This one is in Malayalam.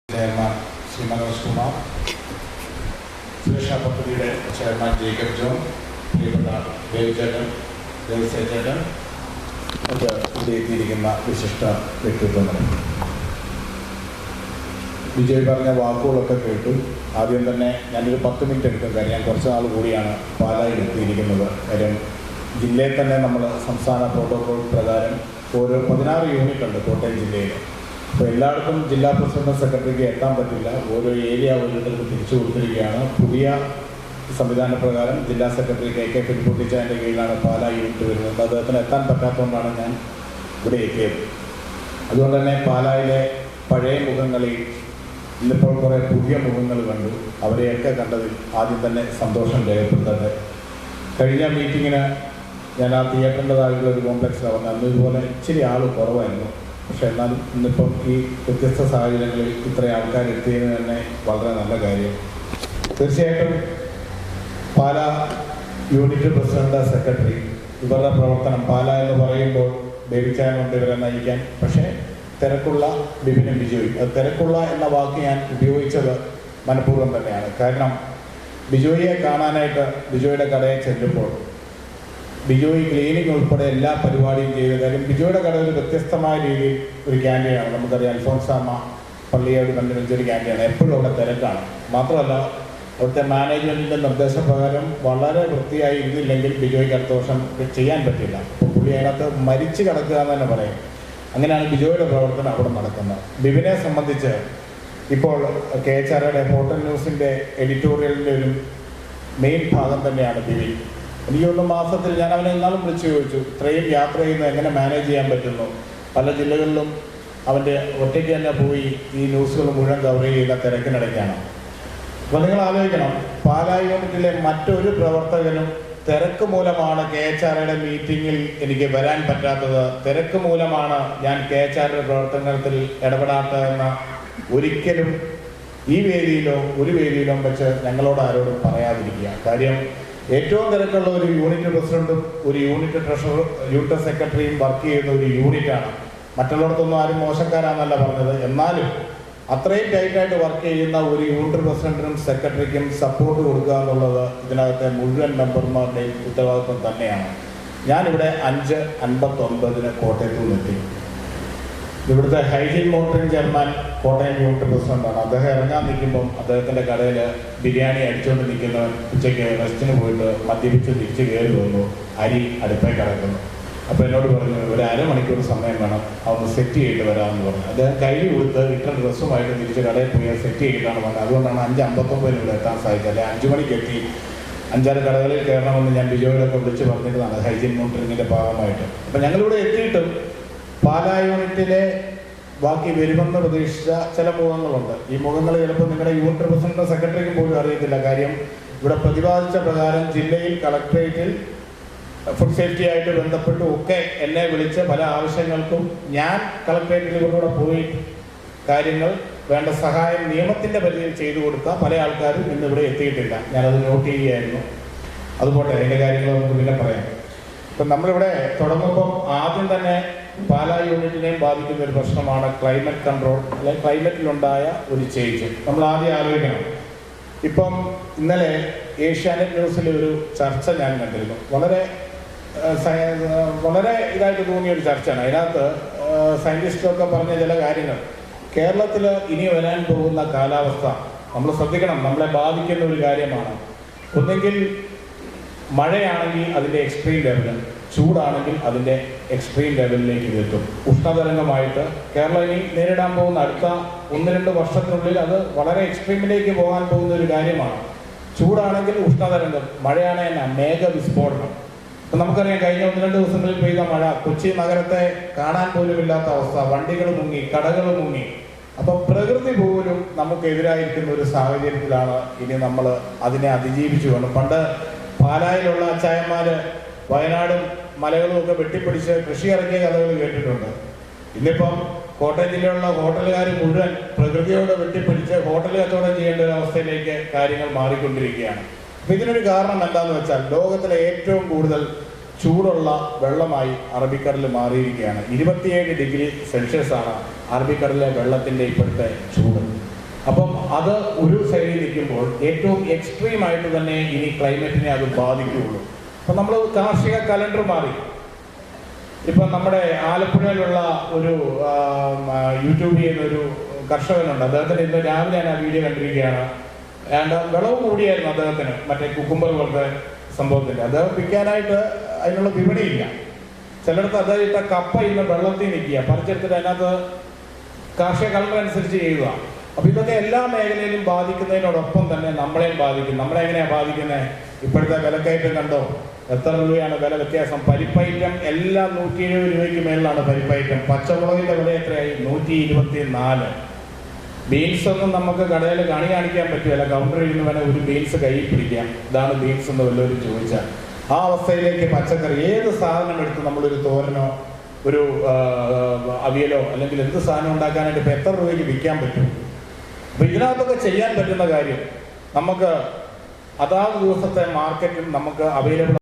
ചെയർമാൻ ശ്രീ മനോജ് കുമാർ, സുരക്ഷാ പദ്ധതിയുടെ ചെയർമാൻ ജേക്കബ് ജോൺ, പ്രിയപ്പെട്ട ദേവചേട്ടൻ, ദേവസേചേട്ടൻ, ഒക്കെ ഇവിടെ എത്തിയിരിക്കുന്ന വിശിഷ്ട വ്യക്തിത്വങ്ങൾ. വിജയ് പറഞ്ഞ വാക്കുകളൊക്കെ കേട്ടു. ആദ്യം തന്നെ ഞാനൊരു 10 മിനിറ്റ് എടുക്കും. കാര്യം ഞാൻ കുറച്ച് നാൾ കൂടിയാണ് പാലായിൽ എത്തിയിരിക്കുന്നത്. കാര്യം ജില്ലയിൽ തന്നെ നമ്മൾ സംസ്ഥാന പ്രോട്ടോകോൾ പ്രകാരം ഓരോ 16 യൂണിറ്റ് ഉണ്ട് കോട്ടയം ജില്ലയിൽ. അപ്പോൾ എല്ലായിടത്തും ജില്ലാ പ്രസിഡന്റ് സെക്രട്ടറിക്ക് എത്താൻ പറ്റില്ല. ഓരോ ഏരിയ ഓരോരുത്തർക്ക് തിരിച്ചു കൊടുത്തിരിക്കുകയാണ്. പുതിയ സംവിധാന പ്രകാരം ജില്ലാ സെക്രട്ടറി കെ ഫിലിപ്പുട്ടിച്ചാൻ്റെ കീഴിലാണ് പാലാ യൂണിറ്റ് വരുന്നത്. അദ്ദേഹത്തിന് എത്താൻ പറ്റാത്തതുകൊണ്ടാണ് ഞാൻ ഇവിടെ എത്തിയത്. അതുകൊണ്ട് തന്നെ പാലായിലെ പഴയ മുഖങ്ങളിൽ ഇന്നിപ്പോൾ കുറേ പുതിയ മുഖങ്ങൾ കണ്ടു. അവരെയൊക്കെ കണ്ടതിൽ ആദ്യം തന്നെ സന്തോഷം രേഖപ്പെടുത്തട്ടെ. കഴിഞ്ഞ മീറ്റിങ്ങിന് ഞാൻ ആ തിയേറ്ററിൻ്റെതായിട്ടുള്ള ഒരു കോംപ്ലക്സിലാണ് വന്നത്. അന്ന് ഇതുപോലെ ഇച്ചിരി ആൾ കുറവായിരുന്നു. പക്ഷേ എന്നാലും ഇന്നിപ്പം ഈ വ്യത്യസ്ത സാഹചര്യങ്ങളിൽ ഇത്രയും ആൾക്കാർ എത്തിയതിന് തന്നെ വളരെ നല്ല കാര്യം. തീർച്ചയായിട്ടും പാലാ യൂണിറ്റ് പ്രസിഡന്റ്, സെക്രട്ടറി, ഇവരുടെ പ്രവർത്തനം പാലാ എന്ന് പറയുമ്പോൾ ബേബിച്ചാനുണ്ട് ഇവരെ നയിക്കാൻ. പക്ഷേ തിരക്കുള്ള ബിബിനും ബിജോയും, അത് തിരക്കുള്ള എന്ന വാക്ക് ഞാൻ ഉപയോഗിച്ചത് മനഃപൂർവ്വം തന്നെയാണ്. കാരണം ബിജോയെ കാണാനായിട്ട് ബിജോയുടെ കടയിൽ ചെല്ലുമ്പോൾ ബിജോയ് ക്ലീനിങ് ഉൾപ്പെടെ എല്ലാ പരിപാടിയും ചെയ്ത കാര്യം. ബിജോയുടെ കട ഒരു വ്യത്യസ്തമായ രീതിയിൽ ഒരു ക്യാൻറ്റീനാണ്. നമുക്കറിയാം, അൽഫോൻസാമ്മ പള്ളിയോട് കണ്ടുപിടിച്ചൊരു ക്യാൻറ്റീനാണ്. എപ്പോഴും അവിടെ തിരക്കാണ്. മാത്രമല്ല അവിടുത്തെ മാനേജ്മെൻറ്റിൻ്റെ നിർദ്ദേശപ്രകാരം വളരെ വൃത്തിയായി ഇരുന്നില്ലെങ്കിൽ ബിജോയ്ക്ക് അടുത്ത വർഷം ചെയ്യാൻ പറ്റില്ല. അപ്പോൾ പുള്ളി അതിനകത്ത് മരിച്ചു കിടക്കുക എന്ന് തന്നെ പറയും. അങ്ങനെയാണ് ബിജോയുടെ പ്രവർത്തനം അവിടെ നടക്കുന്നത്. ബിബിനെ സംബന്ധിച്ച് ഇപ്പോൾ KHRയുടെ ഹോട്ടൽ ന്യൂസിൻ്റെ എഡിറ്റോറിയലിൻ്റെ ഒരു മെയിൻ ഭാഗം തന്നെയാണ് ബിബിൻ. എനിക്കൊന്ന് മാസത്തിൽ ഞാൻ അവനെ എന്നാലും വിളിച്ചു ചോദിച്ചു, ഇത്രയും യാത്ര ചെയ്യുന്നത് എങ്ങനെ മാനേജ് ചെയ്യാൻ പറ്റുന്നു? പല ജില്ലകളിലും അവൻ്റെ ഒറ്റയ്ക്ക് തന്നെ പോയി ഈ ന്യൂസുകൾ മുഴുവൻ കവർ ചെയ്യുന്ന തിരക്കിനിടയ്ക്കാണ്. അപ്പോൾ നിങ്ങൾ ആലോചിക്കണം, പാലാ യൂണിറ്റിലെ മറ്റൊരു പ്രവർത്തകനും തിരക്ക് മൂലമാണ് KHRയുടെ മീറ്റിങ്ങിൽ എനിക്ക് വരാൻ പറ്റാത്തത്, തിരക്ക് മൂലമാണ് ഞാൻ KHRയുടെ പ്രവർത്തനത്തിൽ ഇടപെടാത്തതെന്ന് ഒരിക്കലും ഈ വേദിയിലോ ഒരു വേദിയിലോ വെച്ച് ഞങ്ങളോട് ആരോടും പറയാതിരിക്കുക. കാര്യം ഏറ്റവും തിരക്കുള്ള ഒരു യൂണിറ്റ് പ്രസിഡന്റും ഒരു യൂണിറ്റ് ട്രഷറർ, യൂണിറ്റ് സെക്രട്ടറിയും വർക്ക് ചെയ്യുന്ന ഒരു യൂണിറ്റാണ്. മറ്റുള്ളിടത്തൊന്നും ആരും മോശക്കാരാന്നല്ല പറഞ്ഞത്. എന്നാലും അത്രയും ടൈറ്റായിട്ട് വർക്ക് ചെയ്യുന്ന ഒരു യൂണിറ്റ് പ്രസിഡന്റിനും സെക്രട്ടറിക്കും സപ്പോർട്ട് കൊടുക്കുക എന്നുള്ളത് ഇതിനകത്തെ മുഴുവൻ മെമ്പർമാരുടെയും ഉത്തരവാദിത്വം തന്നെയാണ്. ഞാനിവിടെ 5:59 കോട്ടയത്ത് നിന്നെത്തി. ഇവിടുത്തെ hygiene monitoring chairman Kottayam unit പ്രസിഡന്റാണ്. അദ്ദേഹം ഇറങ്ങാൻ നിൽക്കുമ്പം അദ്ദേഹത്തിൻ്റെ കടയിൽ ബിരിയാണി അടിച്ചുകൊണ്ട് നിൽക്കുന്നവൻ ഉച്ചയ്ക്ക് റെസ്റ്റിന് പോയിട്ട് മദ്യപിച്ച് തിരിച്ച് കയറി വന്നു. അരി അടുപ്പേ കിടക്കുന്നു. അപ്പോൾ എന്നോട് പറഞ്ഞു, ഒരു അരമണിക്കൂർ സമയം വേണം, അതൊന്ന് സെറ്റ് ചെയ്തിട്ട് വരാമെന്ന് പറഞ്ഞു. അദ്ദേഹം കയ്യിൽ കൊടുത്ത് ഇട്ട ഡ്രസ്സുമായിട്ട് തിരിച്ച് കടയിൽ പോയി സെറ്റ് ചെയ്തിട്ടാണ് വന്നത്. അതുകൊണ്ടാണ് 5:59 ഇവിടെ എത്താൻ സാധിച്ചത്. അല്ലെങ്കിൽ 5 മണിക്ക് എത്തി 5-6 കടകളിൽ കയറണമെന്ന് ഞാൻ ബിജോയോടൊക്കെ വിളിച്ച് പറഞ്ഞിരുന്നതാണ് ഹൈജീൻ മോണിറ്ററിങ്ങിൻ്റെ ഭാഗമായിട്ട്. അപ്പം ഞങ്ങളിവിടെ എത്തിയിട്ടും പാലാ യൂണിറ്റിലെ ബാക്കി വരുമെന്ന് പ്രതീക്ഷിച്ച ചില മുഖങ്ങളുണ്ട്. ഈ മുഖങ്ങൾ ചിലപ്പോൾ നിങ്ങളുടെ യൂണിറ്റ് പ്രസിഡന്റ്, സെക്രട്ടറിക്കും പോലും അറിയത്തില്ല. കാര്യം ഇവിടെ പ്രതിപാദിച്ച പ്രകാരം ജില്ലയിൽ കളക്ട്രേറ്റിൽ ഫുഡ് സേഫ്റ്റിയായിട്ട് ബന്ധപ്പെട്ടും ഒക്കെ എന്നെ വിളിച്ച് പല ആവശ്യങ്ങൾക്കും ഞാൻ കളക്ട്രേറ്റിൽ ഇവരുടെ പോയി കാര്യങ്ങൾ വേണ്ട സഹായം നിയമത്തിൻ്റെ പരിധിയിൽ ചെയ്തു കൊടുത്ത പല ആൾക്കാരും ഇന്നിവിടെ എത്തിയിട്ടില്ല. ഞാനത് നോട്ട് ചെയ്യുകയായിരുന്നു. അതുപോട്ടെ, അതിൻ്റെ കാര്യങ്ങൾ നമുക്ക് പിന്നെ പറയാം. ഇപ്പം നമ്മളിവിടെ തുടങ്ങുമ്പം ആദ്യം തന്നെ പാലാ യൂണിറ്റിനെയും ബാധിക്കുന്ന ഒരു പ്രശ്നമാണ് ക്ലൈമറ്റ് കൺട്രോൾ, അല്ലെങ്കിൽ ക്ലൈമറ്റിലുണ്ടായ ഒരു ചേഞ്ച്. നമ്മൾ ആദ്യം ആലോചിക്കണം. ഇപ്പം ഇന്നലെ ഏഷ്യാനെറ്റ് ന്യൂസിലെ ഒരു ചർച്ച ഞാൻ കണ്ടിരുന്നു. വളരെ ഇതായിട്ട് തോന്നിയൊരു ചർച്ചയാണ്. അതിനകത്ത് സയൻറ്റിസ്റ്റൊക്കെ പറഞ്ഞ ചില കാര്യങ്ങൾ, കേരളത്തിൽ ഇനി വരാൻ പോകുന്ന കാലാവസ്ഥ നമ്മൾ ശ്രദ്ധിക്കണം, നമ്മളെ ബാധിക്കുന്ന ഒരു കാര്യമാണ്. ഒന്നെങ്കിൽ മഴയാണെങ്കിൽ അതിൻ്റെ എക്സ്ട്രീം ലെവൽ, ചൂടാണെങ്കിൽ അതിൻ്റെ എക്സ്ട്രീം ലെവലിലേക്ക് എത്തും. ഉഷ്ണതരംഗമായിട്ട് കേരളം ഇനി നേരിടാൻ പോകുന്ന അടുത്ത 1-2 വർഷത്തിനുള്ളിൽ അത് വളരെ എക്സ്ട്രീമിലേക്ക് പോകാൻ പോകുന്ന ഒരു കാര്യമാണ്. ചൂടാണെങ്കിൽ ഉഷ്ണതരംഗം, മഴയാണെങ്കിൽ മേഘവിസ്ഫോടനം. അപ്പം നമുക്കറിയാം, കഴിഞ്ഞ 1-2 ദിവസങ്ങളിൽ പെയ്ത മഴ കൊച്ചി നഗരത്തെ കാണാൻ പോലും ഇല്ലാത്ത അവസ്ഥ, വണ്ടികൾ മുങ്ങി, കടകൾ മുങ്ങി. അപ്പം പ്രകൃതി പോലും നമുക്കെതിരായിരിക്കുന്ന ഒരു സാഹചര്യത്തിലാണ് ഇനി നമ്മൾ അതിനെ അതിജീവിച്ചു വേണം. പണ്ട് പാലായിലുള്ള അച്ചായന്മാർ വയനാടും മലകളും ഒക്കെ വെട്ടിപ്പിടിച്ച് കൃഷി ഇറക്കിയ കഥകൾ കേട്ടിട്ടുണ്ട്. ഇന്നിപ്പം കോട്ടയം ജില്ലയിലുള്ള ഹോട്ടലുകാർ മുഴുവൻ പ്രകൃതിയോട് വെട്ടിപ്പിടിച്ച് ഹോട്ടൽ കച്ചവടം ചെയ്യേണ്ട ഒരു അവസ്ഥയിലേക്ക് കാര്യങ്ങൾ മാറിക്കൊണ്ടിരിക്കുകയാണ്. അപ്പം ഇതിനൊരു കാരണം എന്താണെന്ന് വെച്ചാൽ, ലോകത്തിലെ ഏറ്റവും കൂടുതൽ ചൂടുള്ള വെള്ളമായി അറബിക്കടൽ മാറിയിരിക്കുകയാണ്. 27 ഡിഗ്രി സെൽഷ്യസ് ആണ് അറബിക്കടലിലെ വെള്ളത്തിൻ്റെ ഇപ്പോഴത്തെ ചൂട്. അപ്പം അത് ഒരു സൈഡിൽ നിൽക്കുമ്പോൾ ഏറ്റവും എക്സ്ട്രീമായിട്ട് തന്നെ ഇനി ക്ലൈമറ്റിനെ അത് ബാധിക്കുകയുള്ളൂ. അപ്പം നമ്മൾ കാർഷിക കലണ്ടർ മാറി. ഇപ്പം നമ്മുടെ ആലപ്പുഴയിലുള്ള ഒരു യൂട്യൂബ് ചെയ്യുന്ന ഒരു കർഷകനുണ്ട്. അദ്ദേഹത്തിന് ഇന്ന് രാവിലെ ഞാൻ ആ വീഡിയോ കണ്ടിരിക്കുകയാണ്. വിളവ് കൂടിയായിരുന്നു അദ്ദേഹത്തിന്, മറ്റേ കുക്കുംബർ പോലത്തെ സംഭവത്തിൻ്റെ. അദ്ദേഹം വിൽക്കാനായിട്ട് അതിനുള്ള വിപണിയില്ല. ചിലയിടത്ത് അദ്ദേഹത്തെ കപ്പ ഇന്ന് വെള്ളത്തിൽ നിൽക്കുക, പറിച്ചെടുത്തിട്ട് അതിനകത്ത് കാർഷിക കലണ്ടർ അനുസരിച്ച് ചെയ്യുക. അപ്പോൾ ഇതൊക്കെ എല്ലാ മേഖലയിലും ബാധിക്കുന്നതിനോടൊപ്പം തന്നെ നമ്മളെയും ബാധിക്കും. നമ്മളെങ്ങനെയാണ് ബാധിക്കുന്നത്? ഇപ്പോഴത്തെ വിലക്കയറ്റം കണ്ടോ? എത്ര രൂപയാണ് വില വ്യത്യാസം? പരിപ്പൈറ്റം എല്ലാം 170 രൂപയ്ക്ക് മേളിലാണ് പരിപ്പൈറ്റം. പച്ചമുളകിൻ്റെ വില എത്രയായി? 124. ബീൻസ് ഒന്നും നമുക്ക് കടയിൽ കാണിക്കാൻ പറ്റുമല്ല. കൗണ്ടറിൽ നിന്ന് വേണേൽ ഒരു ബീൻസ് കയ്യിൽ പിടിക്കാം, ഇതാണ് ബീൻസ് എന്ന് വല്ലവരും ചോദിച്ചാൽ. ആ അവസ്ഥയിലേക്ക് പച്ചക്കറി ഏത് സാധനം എടുത്ത് നമ്മളൊരു തോരനോ ഒരു അവിയലോ അല്ലെങ്കിൽ എന്ത് സാധനം ഉണ്ടാക്കാനായിട്ട് ഇപ്പോൾ എത്ര രൂപയ്ക്ക് വിൽക്കാൻ പറ്റും? അപ്പോൾ ഇതിനകത്തൊക്കെ ചെയ്യാൻ പറ്റുന്ന കാര്യം നമുക്ക് അതാത് ദിവസത്തെ മാർക്കറ്റിൽ നമുക്ക് അവൈലബിൾ